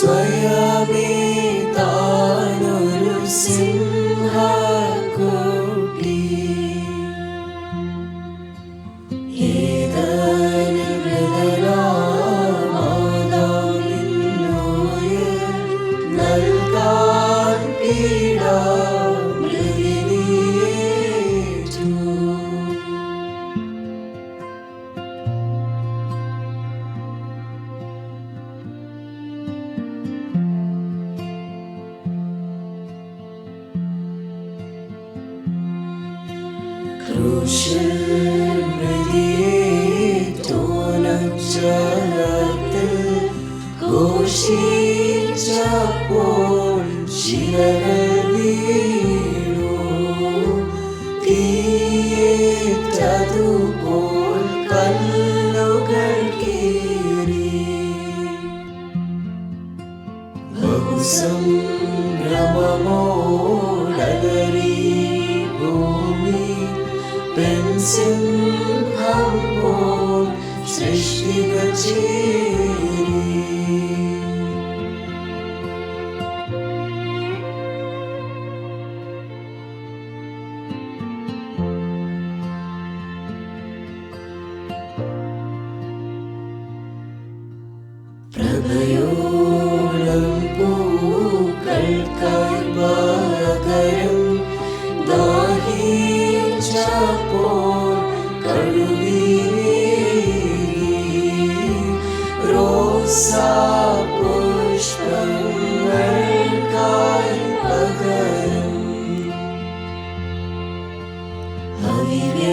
സ്വയമേ താനൊരു സിംഹക്കുട്ടി ഏദനിൽ മൃദുലമാതാവിൻ നോയിൽ നൽകാൻ പീഡാമൃതിനിയേറ്റു. ക്രൂശിൽ മൃതിയേറ്റോനച്ചത്തിൽ ഘോഷിച്ചപ്പോൾ ശിലകൾ വീണു. തീയേറ്റതുപോൽ കല്ലുകൾ കീറി. ബഹുസംഭ്രമമോടലറി ഭൂമി പെൻസിംഹം പോൽ സൃഷ്ടികൾ ചേരി. പ്രഭയോളം പൂക്കൾക്കായി പകരം ദാഹിച്ചപ്പോൾ കഴുകിനീ. റോസാപുഷ്പങ്ങൾക്കായി പകരം അവിവേകത്താൽ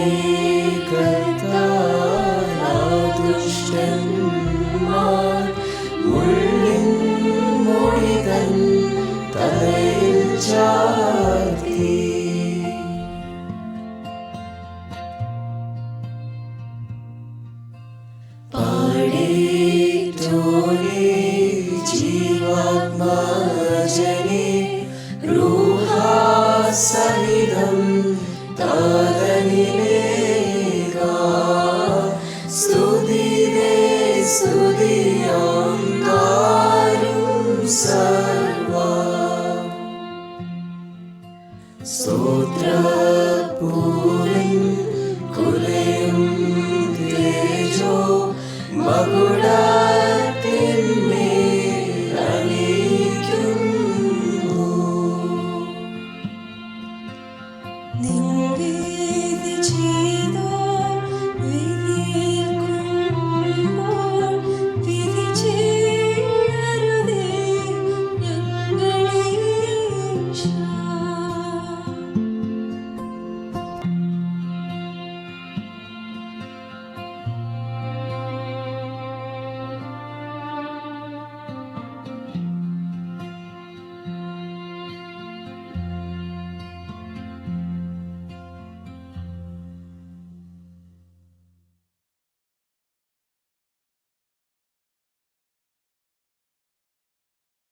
ദുഷ്ടന്മാർ മുള്ളിൻ മുടി തൻ തലയിൽ ചാർത്തി. പാടേറ്റോനേ ജീവാത്മാജനേ റൂഹാസഹിതം താതനിലേകാ. സ്തുതിരേ സ്തുതിയാം താരും സർവാ. സ്തോത്രപൂരൻ കുലയും തേജോ മകുടാ